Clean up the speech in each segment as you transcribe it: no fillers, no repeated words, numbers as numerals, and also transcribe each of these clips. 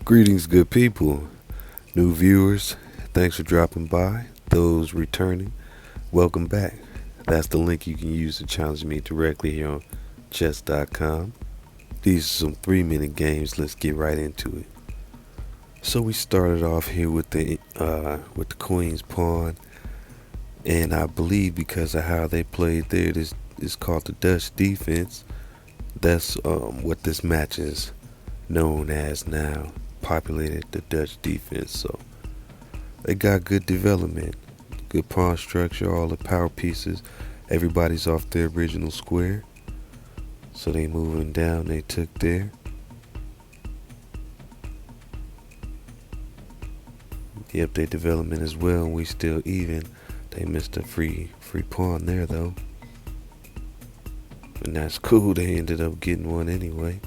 Greetings, good people, new viewers. Thanks for dropping by. Those returning, welcome back. That's the link you can use to challenge me directly here on chess.com. These are some 3-minute games. Let's get right into it. So we started off here with the Queen's pawn, and I believe because of how they played there, this is called the Dutch defense. That's what this match is known as now. Populated the Dutch defense. So they got good development, good pawn structure, all the power pieces. Everybody's off their original square. So they moving down, they took there. Yep, they development as well, and we still even. They missed a free pawn there though. And that's cool, they ended up getting one anyway.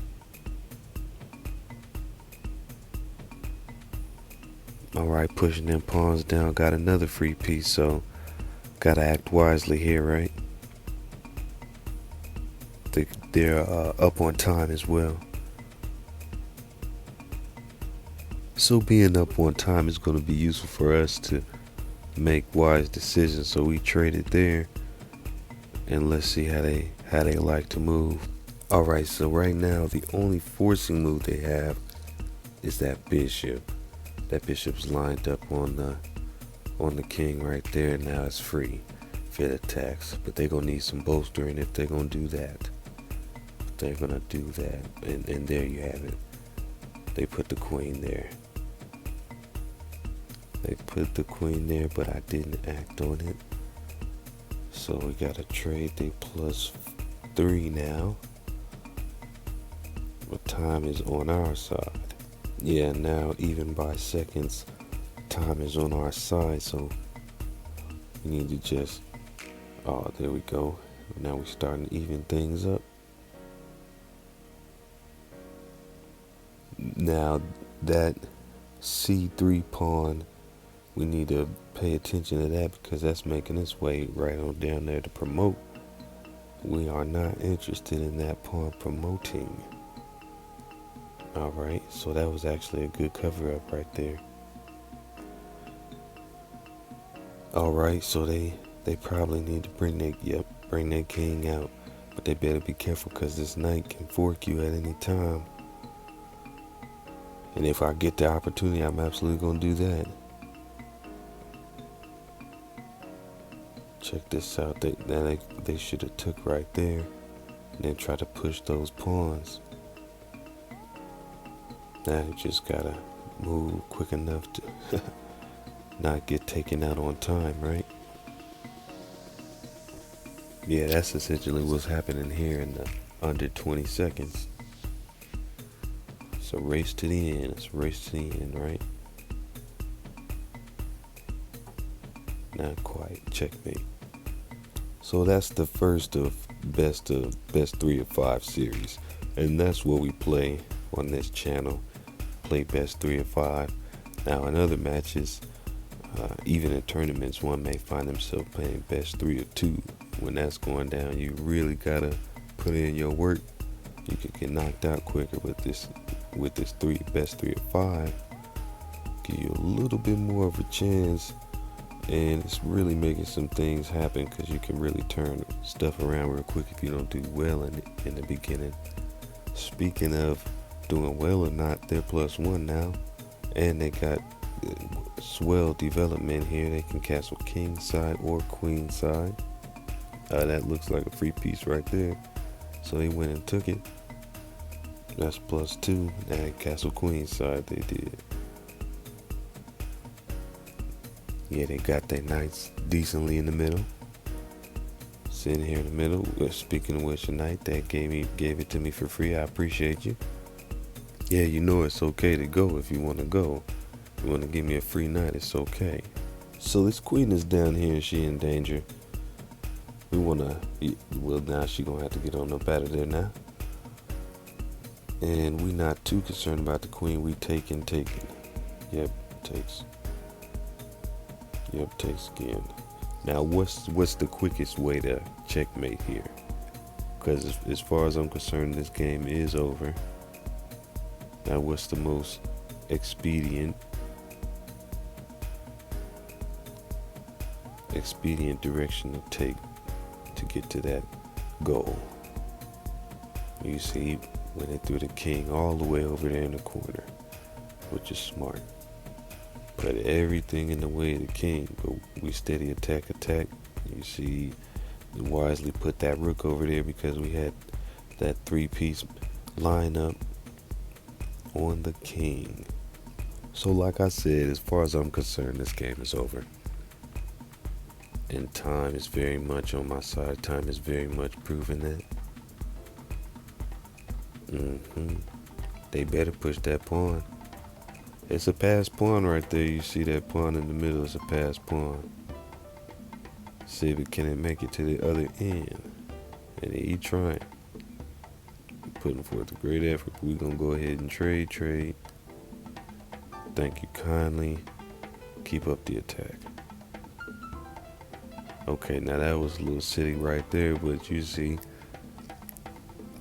Alright, pushing them pawns down, got another free piece, so gotta act wisely here, right? They're up on time as well. So being up on time is going to be useful for us to make wise decisions. So we traded there, and let's see how they like to move. Alright, so right now the only forcing move they have is that bishop. That bishop's lined up on the king right there. Now it's free if it attacks, but they're gonna need some bolstering if they're gonna do that. They're gonna do that, and there you have it. They put the queen there. They put the queen there, but I didn't act on it. So we gotta trade. They +3 now. But time is on our side. Yeah, now even by seconds, time is on our side. So we need to just, oh, there we go. Now we're starting to even things up. Now that C3 pawn, we need to pay attention to that because that's making its way right on down there to promote. We are not interested in that pawn promoting. Alright, so that was actually a good cover up right there. Alright, so they probably need to bring their king out. But they better be careful because this knight can fork you at any time. And if I get the opportunity, I'm absolutely going to do that. Check this out. They should have took right there and then try to push those pawns. Now you just gotta move quick enough to not get taken out on time, right? Yeah, that's essentially what's happening here in the under 20 seconds. So race to the end. It's race to the end, right? Not quite. Checkmate. So that's the first of best 3 of 5 series, and that's what we play on this channel. Play best 3 of 5. Now in other matches, even in tournaments, one may find himself playing best 3 of 2. When that's going down, you really gotta put in your work. You could get knocked out quicker with this best 3 of 5. Give you a little bit more of a chance. And it's really making some things happen because you can really turn stuff around real quick if you don't do well in the beginning. Speaking of doing well or not, they're +1 now. And they got swell development here. They can castle king side or queen side. That looks like a free piece right there. So they went and took it. That's +2. Now castle queen side they did. Yeah, they got their knights decently in the middle. Sitting here in the middle. Speaking of which, a knight that gave it to me for free. I appreciate you. Yeah, you know it's okay to go if you want to go. If you want to give me a free knight, it's okay. So this queen is down here and she in danger. We want to, well, now she going to have to get on up out of there now. And we not too concerned about the queen. We taking. Yep, takes. Yep, takes again. Now, what's the quickest way to checkmate here? Because as far as I'm concerned, this game is over. Now, what's the most expedient direction to take to get to that goal. You see, went it through the king all the way over there in the corner, which is smart. Put everything in the way of the king, but we steady attack. You see, we wisely put that rook over there because we had that three-piece lineup on the king. So like I said, as far as I'm concerned, this game is over. And time is very much on my side. Time is very much proving that. They better push that pawn. It's a passed pawn right there. You see that pawn in the middle is a passed pawn. See if it can make it to the other end. And he trying. Putting forth a great effort. We're going to go ahead and trade. Thank you kindly. Keep up the attack. Okay, now that was a little silly right there, but you see,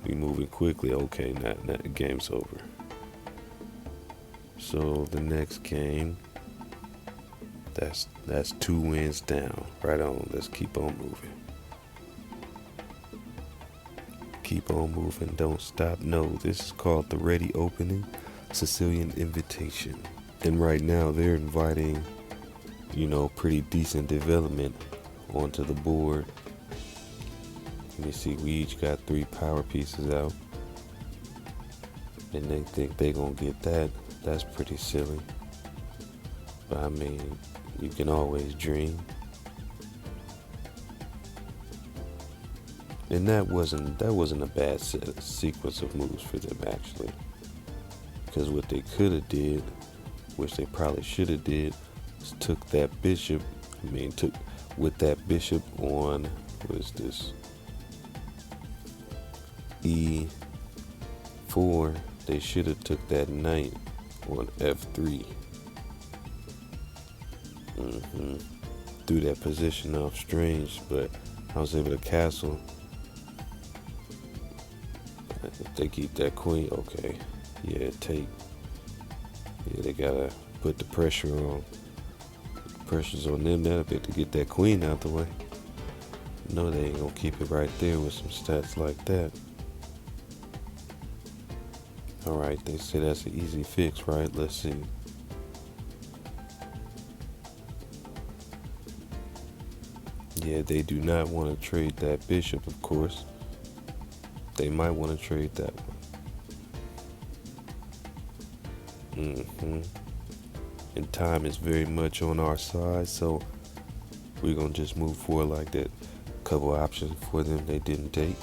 we moving quickly. Okay, now the game's over. So the next game, that's 2 wins down. Right on. Let's keep on moving. Keep on moving. Don't stop. No, this is called the Ready Opening Sicilian Invitation. And right now they're inviting, pretty decent development onto the board. And you see we each got 3 power pieces out. And they think they gonna get that. That's pretty silly. But I mean, you can always dream. And that wasn't a bad sequence of moves for them actually. Because what they could have did, which they probably should have did, is took that bishop. Took with that bishop on, what is this? E4. They should have took that knight on F3. Threw that position off strange, but I was able to castle. If they keep that queen, okay. Yeah, they gotta put the pressure on. Pressure's on them now a bit to get that queen out the way. No, they ain't gonna keep it right there with some stats like that. Alright, they say that's an easy fix, right? Let's see. Yeah, they do not want to trade that bishop, of course. They might want to trade that one. And time is very much on our side, so we're going to just move forward like that. Couple options for them they didn't take.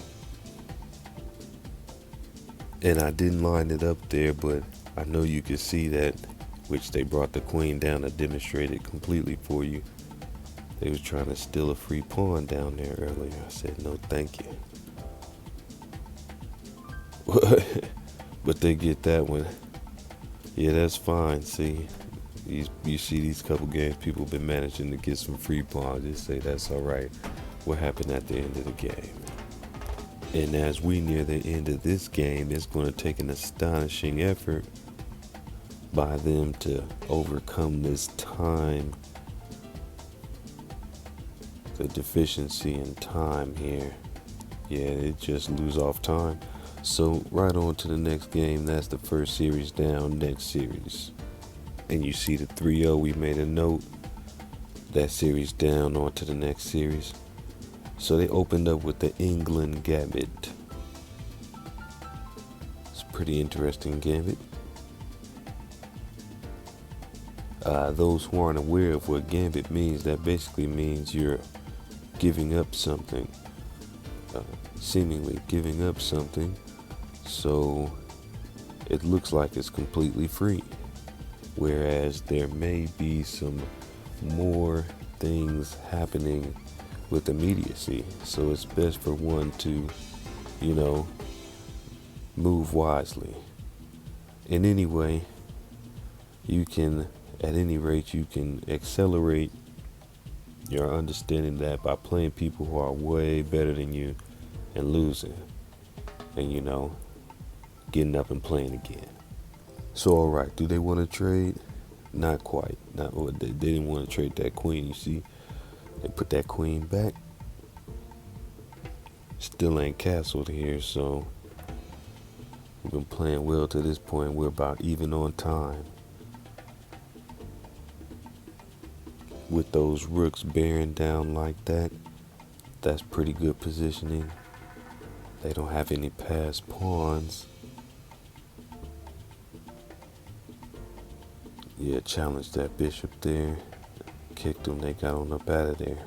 And I didn't line it up there, but I know you can see that, which they brought the queen down to demonstrate it completely for you. They was trying to steal a free pawn down there earlier. I said, no, thank you. But they get that one. Yeah, that's fine. See, you see these couple games, people been managing to get some free pawns. Just say that's all right. What happened at the end of the game? And as we near the end of this game, it's going to take an astonishing effort by them to overcome this time, the deficiency in time here. Yeah, it just lose off time. So right on to the next game. That's the first series down. Next series. And you see the 3-0, we made a note. That series down, on to the next series. So they opened up with the England Gambit. It's a pretty interesting gambit. Those who aren't aware of what gambit means, that basically means you're giving up something. Seemingly giving up something. So it looks like it's completely free. Whereas there may be some more things happening with immediacy. So it's best for one to, move wisely. And anyway, you can accelerate your understanding that by playing people who are way better than you and losing. And getting up and playing again. So alright, do they want to trade? Not quite. Not what they didn't want to trade that queen. You see, they put that queen back. Still ain't castled here, so we've been playing well to this point. We're about even on time. With those rooks bearing down like that, that's pretty good positioning. They don't have any passed pawns. Yeah, challenged that bishop there. Kicked them, they got on up out of there.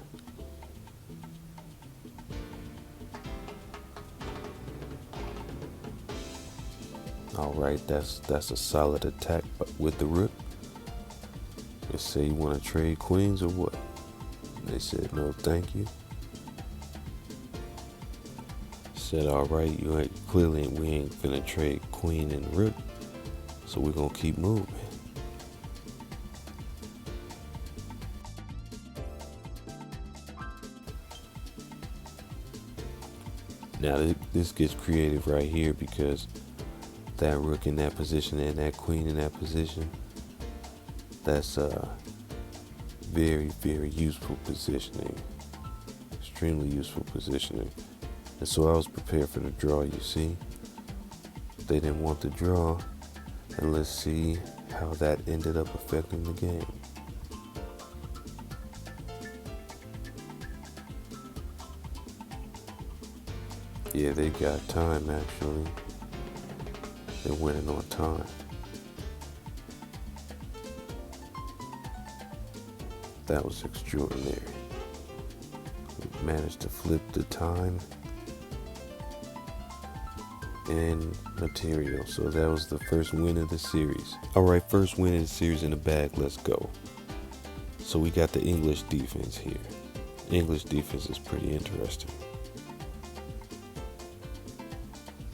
Alright, that's a solid attack with the rook. They say you want to trade queens or what? They said no thank you. Said alright, you ain't clearly we ain't finna trade queen and rook. So we're gonna keep moving. Now this gets creative right here because that rook in that position and that queen in that position, that's very, very useful positioning. Extremely useful positioning. And so I was prepared for the draw, you see. They didn't want the draw. And let's see how that ended up affecting the game. Yeah, they got time actually. They're winning on time. That was extraordinary. We managed to flip the time and material. So that was the first win of the series. Alright, first win of the series in the bag. Let's go. So we got the English defense here. English defense is pretty interesting.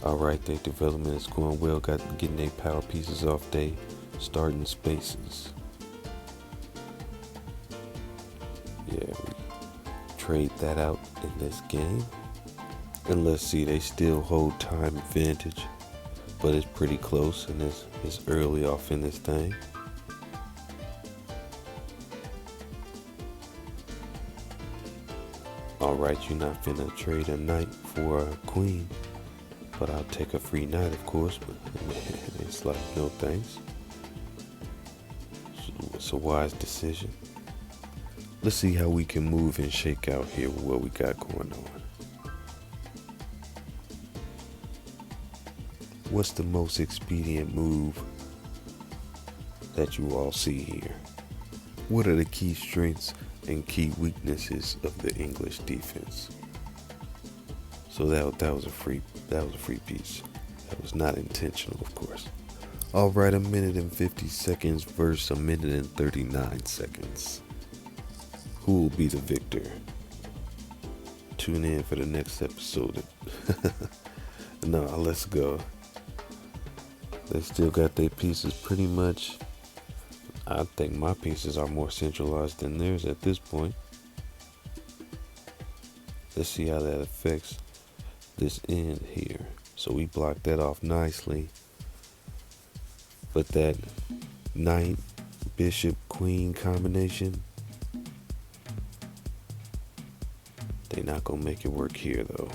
Alright, their development is going well. Getting their power pieces off their starting spaces. Yeah, we trade that out in this game. And let's see, they still hold time advantage, but it's pretty close and it's early off in this thing. Alright, you're not finna trade a knight for a queen. But I'll take a free knight, of course, but it's like, no thanks. It's a wise decision. Let's see how we can move and shake out here with what we got going on. What's the most expedient move that you all see here? What are the key strengths and key weaknesses of the English defense? So that was a free piece. That was not intentional, of course. Alright, 1 minute and 50 seconds versus 1 minute and 39 seconds. Who will be the victor? Tune in for the next episode. No, let's go. They still got their pieces pretty much. I think my pieces are more centralized than theirs at this point. Let's see how that affects this end here. So we blocked that off nicely. But that knight, bishop, queen combination, they're not gonna make it work here though.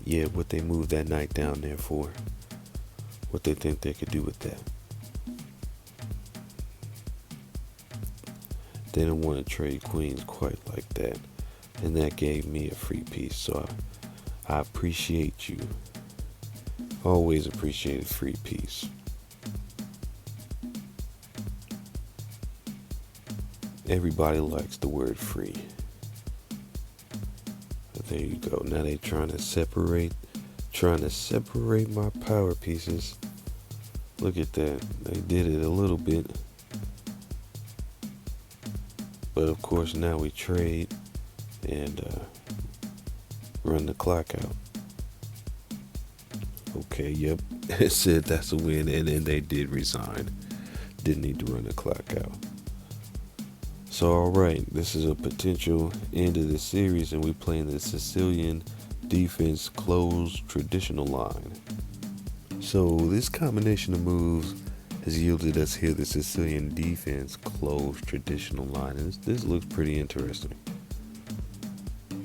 Yeah, what they moved that knight down there for? What they think they could do with that? They didn't want to trade queens quite like that. And that gave me a free piece. So I appreciate you. Always appreciate a free piece. Everybody likes the word free. But there you go. Now they trying to separate my power pieces. Look at that. They did it a little bit. But of course now we trade and run the clock out. Okay, yep. It said that's a win, and then they did resign. Didn't need to run the clock out. So alright, this is a potential end of the series, and we playing the Sicilian defense closed traditional line. So this combination of moves has yielded us here the Sicilian defense closed traditional line. And this looks pretty interesting.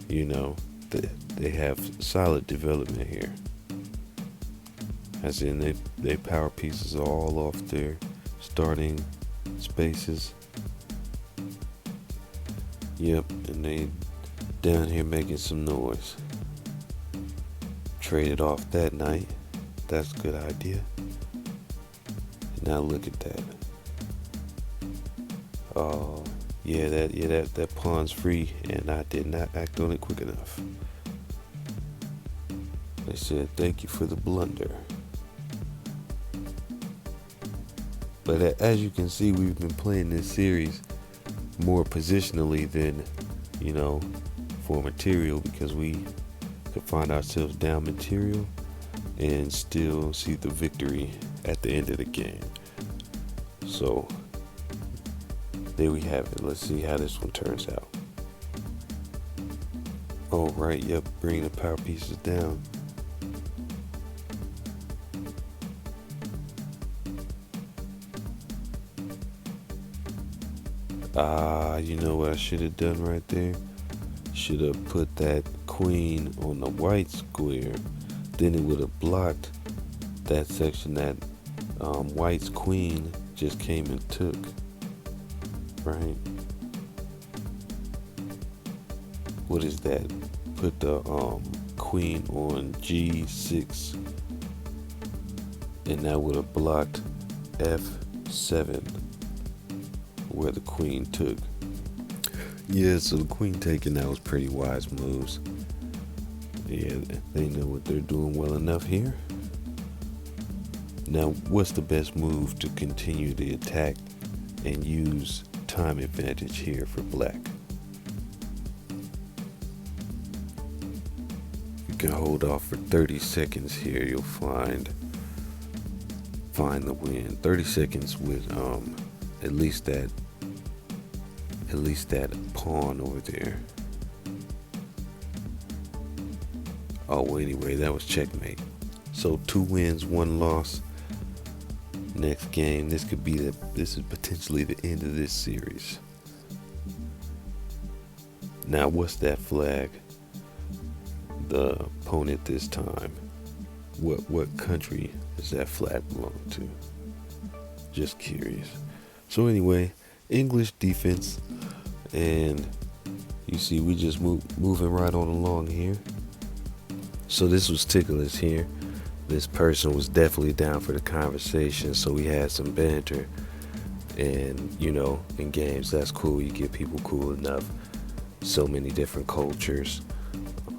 You know, they have solid development here. As in, they power pieces are all off their starting spaces. Yep, and they down here making some noise. Traded off that night. That's a good idea. Now look at that. Oh, yeah, that pawn's free, and I did not act on it quick enough. They said, thank you for the blunder. But as you can see, we've been playing this series more positionally than, for material, because we could find ourselves down material and still see the victory at the end of the game. So there we have it. Let's see how this one turns out. Oh, right, yep, bring the power pieces down. You know what I should have done right there? Should have put that queen on the white square. Then it would have blocked that section that white's queen just came and took. Right? What is that? Put the queen on G6. And that would have blocked F7. Where the queen took. Yeah, so the queen taking, that was pretty wise moves. Yeah, they know what they're doing well enough here. Now, what's the best move to continue the attack and use time advantage here for black? You can hold off for 30 seconds here. You'll find the win. 30 seconds with at least that pawn over there. Oh, anyway, that was checkmate. So 2 wins, 1 loss. Next game, this is potentially the end of this series. Now, what's that flag? The opponent this time. What country does that flag belong to? Just curious. So anyway, English defense, and you see we just moving right on along here. So this was ticklish here. This person was definitely down for the conversation, so we had some banter. And in games, that's cool. You get people cool enough. So many different cultures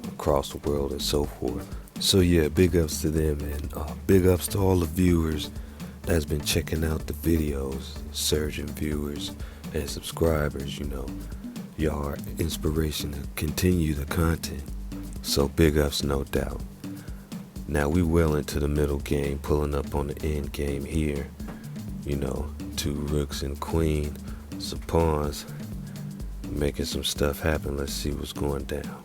across the world and so forth. So yeah, big ups to them, and big ups to all the viewers that's been checking out the videos, surging viewers and subscribers. Y'all are inspiration to continue the content. So big ups, no doubt. Now we well into the middle game, pulling up on the end game here. 2 rooks and queen, some pawns, making some stuff happen. Let's see what's going down.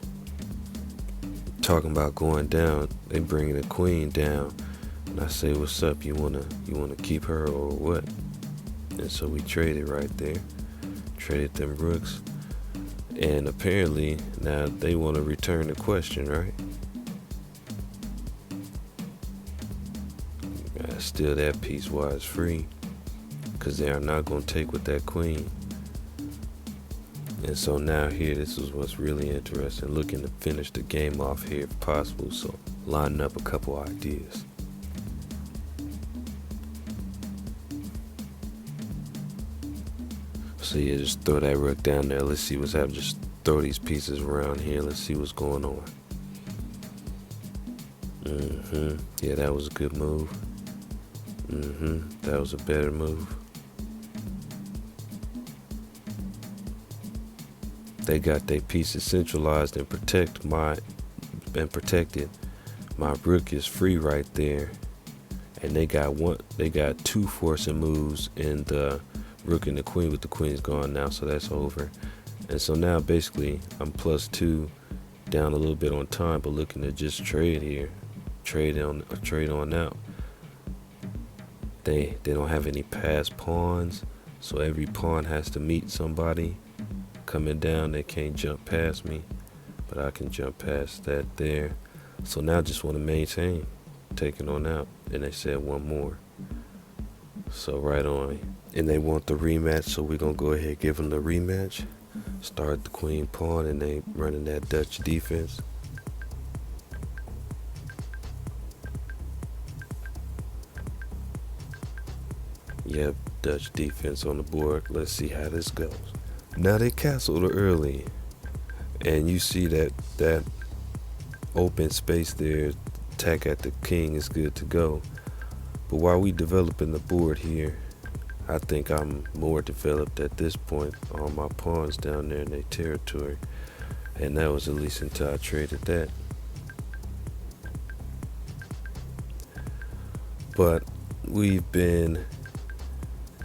Talking about going down, they bringing the queen down. And I say, what's up? You wanna keep her or what? And so we traded right there. Traded them rooks. And apparently now they want to return the question, right? Gotta steal that piece while it's free, because they are not going to take with that queen. And so now here, this is what's really interesting. Looking to finish the game off here if possible. So lining up a couple ideas. So yeah, just throw that rook down there. Let's see what's happening. Just throw these pieces around here. Let's see what's going on. Yeah, that was a good move. That was a better move. They got their pieces centralized and protected. My rook is free right there. And they got 2 forcing moves in the rook and the queen, with the queen's gone now, so that's over. And so now basically I'm +2 down a little bit on time, but looking to just trade here, trade on out. They don't have any passed pawns, so every pawn has to meet somebody coming down. They can't jump past me, but I can jump past that there. So now I just want to maintain, taking on out, and they said one more. So right on, and they want the rematch, so we're gonna go ahead and give them the rematch. Start the queen pawn, and they running that Dutch defense. Yep, Dutch defense on the board. Let's see how this goes. Now they castled early, and you see that open space there. Attack at the king is good to go. But while we developing the board here, I think I'm more developed at this point. All my pawns down there in their territory, and that was at least until I traded that. But we've been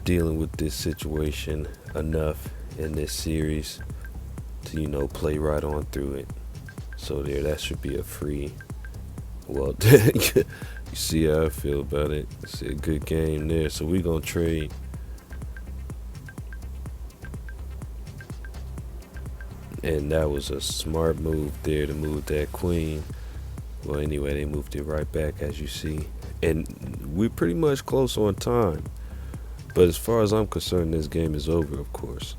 dealing with this situation enough in this series to, play right on through it. So that should be a free. Well, you see how I feel about it. It's a good game there. So we're gonna trade. And that was a smart move there to move that queen. Well, anyway, they moved it right back, as you see. And we're pretty much close on time. But as far as I'm concerned, this game is over, of course.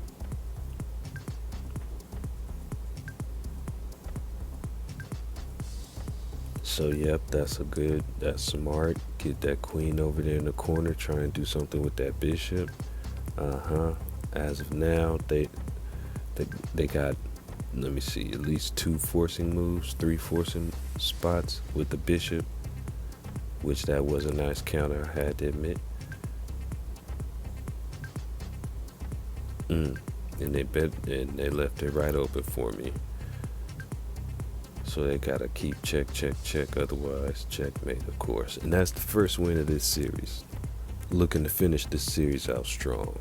So, yep, that's smart. Get that queen over there in the corner, try and do something with that bishop. As of now, they got, let me see, at least 2 forcing moves, 3 forcing spots with the bishop, which that was a nice counter, I had to admit. And they left it right open for me. So they gotta keep check, otherwise checkmate, of course. And that's the first win of this series. Looking to finish this series out strong.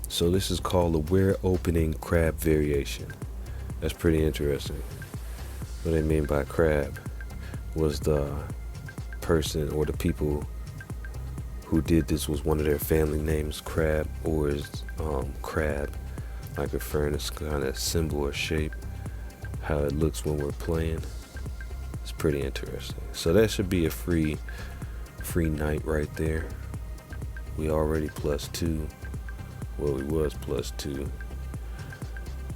So this is called the Ware opening crab variation. That's pretty interesting. What they mean by crab was the person or the people who did this was one of their family names, Crab, or is crab, like referring to kind of symbol or shape, how it looks when we're playing. It's pretty interesting. So that should be a free knight right there. We already +2. Well, we was +2.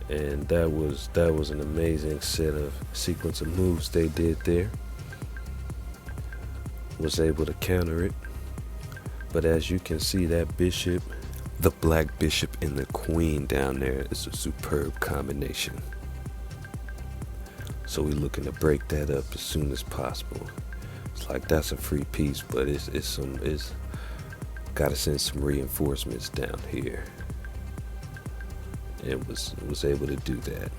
And that was an amazing sequence of moves they did there. Was able to counter it. But as you can see, that bishop, the black bishop and the queen down there is a superb combination. So we're looking to break that up as soon as possible. It's like that's a free piece, but it's gotta send some reinforcements down here. It was able to do that.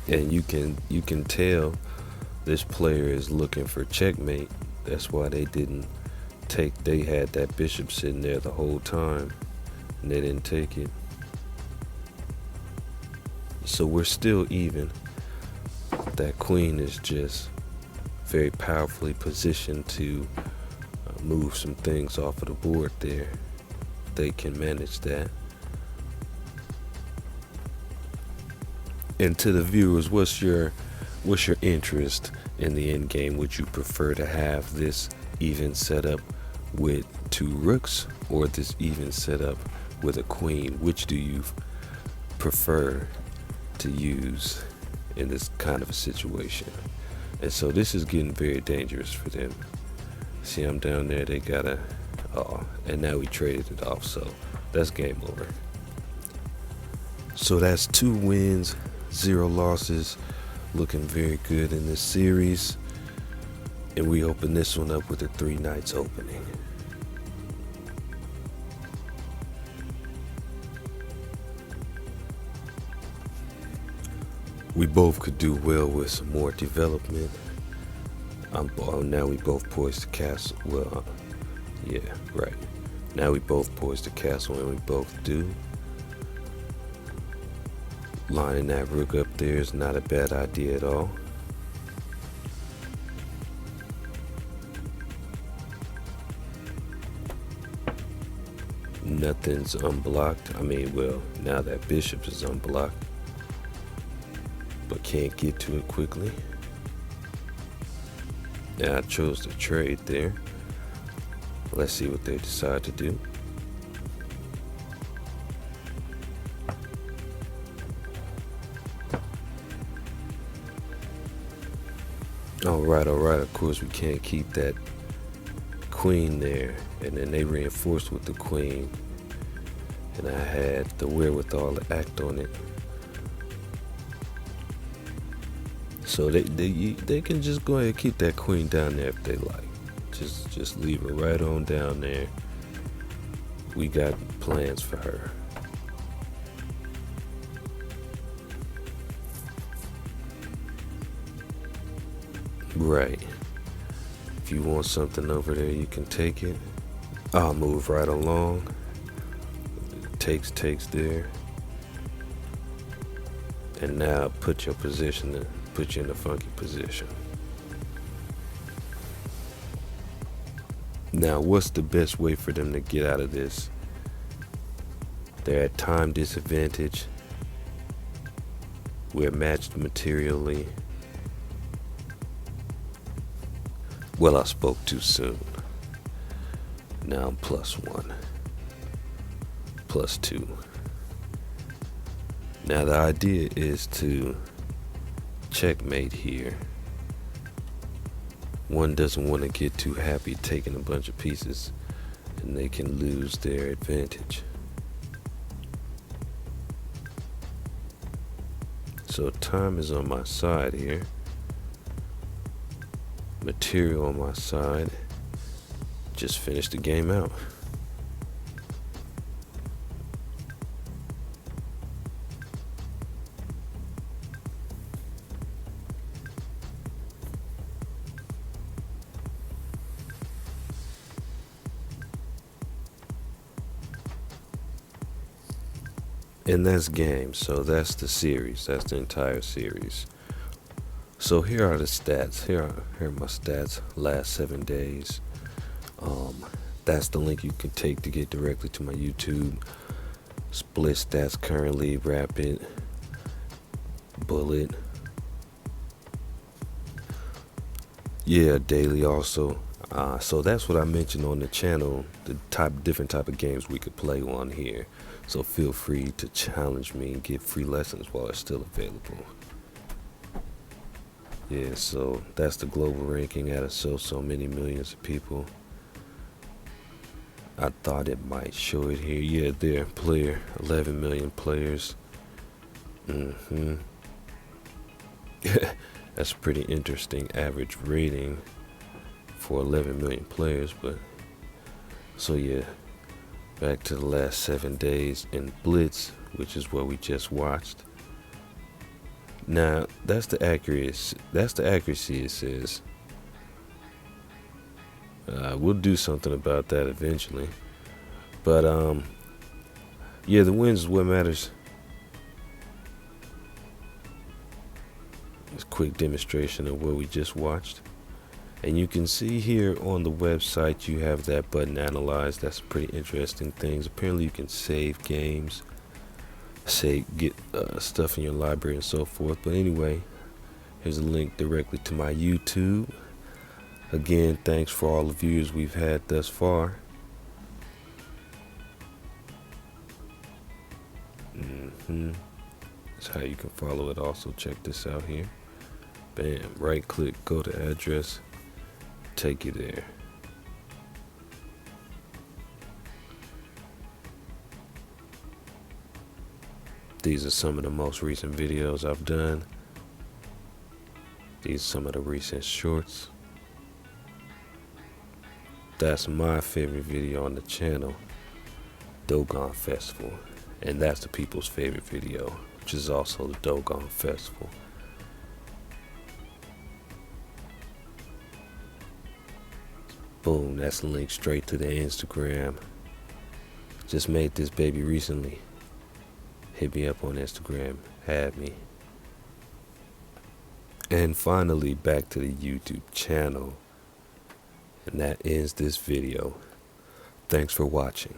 And you can tell this player is looking for checkmate. That's why they had that bishop sitting there the whole time, and they didn't take it. So we're still even. That queen is just very powerfully positioned to move some things off of the board there. They can manage that. And to the viewers, what's your interest in the end game? Would you prefer to have this even setup with 2 rooks, or this even setup with a queen? Which do you prefer to use in this kind of a situation? And so this is getting very dangerous for them. See, I'm down there, they gotta, and now we traded it off, so that's game over. So that's 2 wins, 0 losses, looking very good in this series. And we open this one up with a 3 knights opening. We both could do well with some more development. Now we both poised to castle. Well, yeah, right. Now we both poised to castle, and we both do. Lining that rook up there is not a bad idea at all. Nothing's unblocked. I mean, well, now that bishop is unblocked, but can't get to it quickly. Yeah, I chose to trade there. Let's see what they decide to do. All right. Of course, we can't keep that queen there, and then they reinforced with the queen, and I had the wherewithal to act on it. So they can just go ahead and keep that queen down there if they like. Just leave her right on down there. We got plans for her. Right. If you want something over there, you can take it. I'll move right along. Takes there. And now put your position in, put you in a funky position. Now, what's the best way for them to get out of this? They're at time disadvantage. We're matched materially. Well, I spoke too soon. Now I'm +1. +2. Now the idea is to checkmate here. One doesn't want to get too happy taking a bunch of pieces, and they can lose their advantage. So time is on my side here. Material on my side. Just finish the game out. And that's game. So that's the series. That's the entire series. So here are the stats. Here are my stats. Last 7 days. That's the link you can take to get directly to my YouTube. Split stats currently, rapid, bullet. Yeah, daily also. So that's what I mentioned on the channel, the different type of games we could play on here. So feel free to challenge me and get free lessons while it's still available. Yeah, so that's the global ranking out of so many millions of people. I thought it might show it here. Yeah, there, player, 11 million players. That's a pretty interesting average rating for 11 million players, but so yeah, back to the last 7 days in Blitz, which is what we just watched. Now, that's the accuracy it says. We'll do something about that eventually. But yeah, the wins is what matters. It's a quick demonstration of what we just watched. And you can see here on the website you have that button analyze. That's pretty interesting things. Apparently you can save games, get stuff in your library and so forth. But anyway, here's a link directly to my YouTube. Again, thanks for all the views we've had thus far. That's how you can follow it. Also, check this out here. Bam, right click, go to address, take you there. These are some of the most recent videos I've done. These are some of the recent shorts. That's my favorite video on the channel, Doggone Festival. And that's the people's favorite video, which is also the Doggone Festival. Boom, that's a link straight to the Instagram. Just made this baby recently. hit me up on Instagram, add me. And finally, back to the YouTube channel. And that ends this video. Thanks for watching.